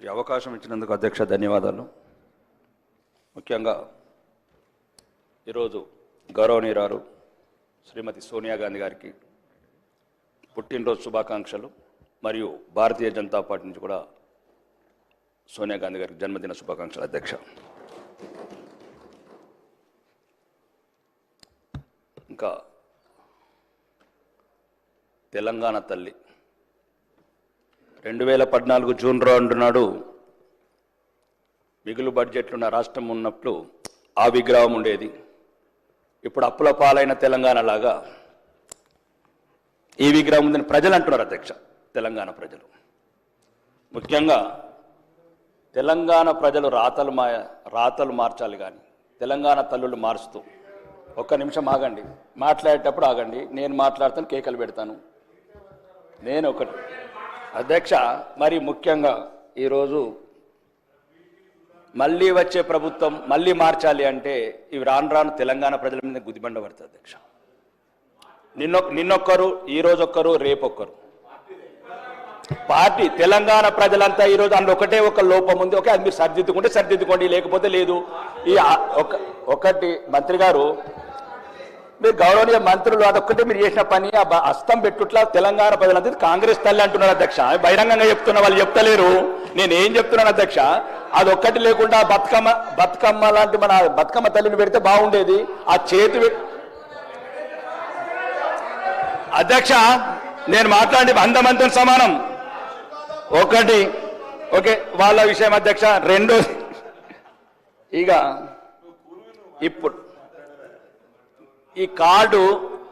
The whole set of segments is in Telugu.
ఈ అవకాశం ఇచ్చినందుకు అధ్యక్ష ధన్యవాదాలు. ముఖ్యంగా ఈరోజు గౌరవనీయురాలు శ్రీమతి సోనియా గాంధీ గారికి పుట్టినరోజు శుభాకాంక్షలు. మరియు భారతీయ జనతా పార్టీ నుంచి కూడా సోనియా గాంధీ గారికి జన్మదిన శుభాకాంక్షలు అధ్యక్ష. ఇంకా తెలంగాణ తల్లి 2014 జూన్ 2 నాడు మిగులు బడ్జెట్లున్న రాష్ట్రం ఉన్నప్పుడు ఆ విగ్రహం ఉండేది. ఇప్పుడు అప్పుల పాలైన తెలంగాణ లాగా ఈ విగ్రహం ఉందని ప్రజలు అంటున్నారు అధ్యక్ష. తెలంగాణ ప్రజలు ముఖ్యంగా తెలంగాణ ప్రజలు రాతలు మార్చాలి కానీ తెలంగాణ తల్లులు మారుస్తూ ఒక్క నిమిషం ఆగండి, మాట్లాడేటప్పుడు ఆగండి, నేను మాట్లాడతాను, కేకలు పెడతాను. నేను ఒకటి అధ్యక్ష, మరి ముఖ్యంగా ఈరోజు మళ్ళీ వచ్చే ప్రభుత్వం మళ్ళీ మార్చాలి అంటే ఇవి రాను తెలంగాణ ప్రజల మీద గుదిబండ పడుతుంది అధ్యక్ష. నిన్నొక్కరు, ఈరోజొక్కరు, రేపొక్కరు పార్టీ తెలంగాణ ప్రజలంతా ఈరోజు అందులో ఒకటే ఒక లోపం ఉంది. ఓకే, అది మీరు సరిదిద్దుకోండి, లేకపోతే లేదు. ఈ ఒకటి మంత్రి గారు, మీరు గౌరవనీయ మంత్రులు, అదొక్కటే మీరు చేసిన పని అస్తం పెట్టుట్లా తెలంగాణ ప్రజలంతా కాంగ్రెస్ తల్లి అంటున్నారు అధ్యక్ష. బహిరంగంగా చెప్తున్నా, వాళ్ళు చెప్తలేరు. నేను ఏం చెప్తున్నాను అధ్యక్ష, అదొక్కటి లేకుండా బతుకమ్మ లాంటి మన బతుకమ్మ తల్లిని పెడితే బాగుండేది. ఆ చేతి అధ్యక్ష, నేను మాట్లాడి అందమంతో సమానం. ఒకటి ఓకే వాళ్ళ విషయం అధ్యక్ష. రెండోది ఇక ఇప్పుడు ఈ కార్డు,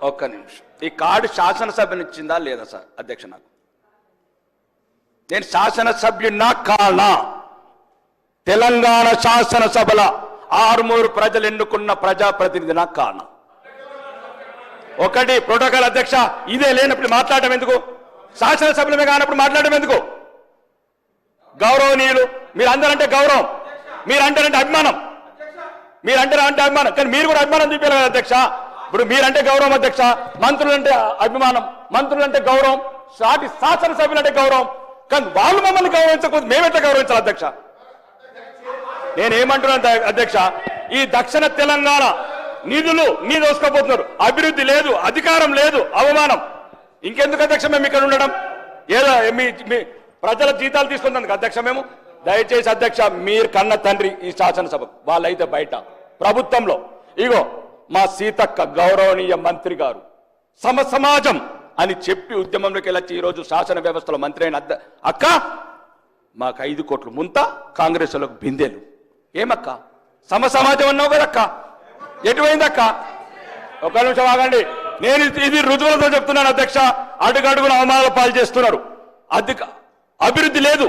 ఒక్క నిమిషం, ఈ కార్డు శాసనసభను ఇచ్చిందా లేదా సార్ అధ్యక్ష? నాకు నేను శాసనసభ్యున్నా కానా? తెలంగాణ శాసనసభల 6 ప్రజలు ఎన్నుకున్న ప్రజాప్రతినిధినా కానా? ఒకటి ప్రోటోకాల్ అధ్యక్ష, ఇదే లేనప్పుడు మాట్లాడటం ఎందుకు? శాసనసభ్యులమే కానప్పుడు మాట్లాడటం ఎందుకు? గౌరవనీయులు మీరందరంటే గౌరవం, మీరంటారంటే అభిమానం, మీరంటారంటే అభిమానం, కానీ మీరు కూడా అభిమానం చూపించాలి కదా అధ్యక్ష. ఇప్పుడు మీరంటే గౌరవం అధ్యక్ష, మంత్రులంటే అభిమానం, మంత్రులంటే గౌరవం, సాటి శాసనసభ్యులంటే గౌరవం, కానీ వాళ్ళు మమ్మల్ని గౌరవించకపోతే మేమెట్లా గౌరవించాలి అధ్యక్ష? నేనేమంటున్నాను అధ్యక్ష, ఈ దక్షిణ తెలంగాణ నిధులు దోసుకోబోతున్నారు. అభివృద్ధి లేదు, అధికారం లేదు, అవమానం. ఇంకెందుకు అధ్యక్ష మేము ఇక్కడ ఉండడం? ఏదో మీ ప్రజల జీతాలు తీసుకుందాం అధ్యక్ష మేము. దయచేసి అధ్యక్ష, మీరు కన్న తండ్రి ఈ శాసనసభ, వాళ్ళైతే బయట ప్రభుత్వంలో. ఇగో మా సీతక్క గౌరవనీయ మంత్రి గారు సమాజం అని చెప్పి ఉద్యమంలోకి వెళ్ళొచ్చి ఈరోజు శాసన వ్యవస్థలో మంత్రి అయిన అక్క, మాకు 5 కోట్లు ముంత, కాంగ్రెస్లకు బిందెలు. ఏమక్క సమాజం అన్నావు కదక్క, ఎటువైందక్క? ఒక నిమిషం ఆగండి, నేను ఇది రుజువులతో చెప్తున్నాను అధ్యక్ష. అడుగడుగున అవమానాల పాలు చేస్తున్నారు. అభివృద్ధి లేదు,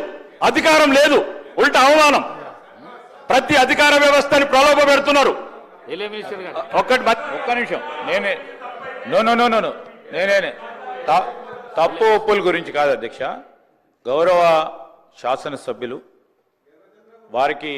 అధికారం లేదు, ఉల్టా అవమానం. ప్రతి అధికార వ్యవస్థని ప్రలోభ పెడుతున్నారు. ఒక్క నిమిషం, నేనే తప్పు ఒప్పుల గురించి కాదు అధ్యక్ష. గౌరవ శాసనసభ్యులు వారికి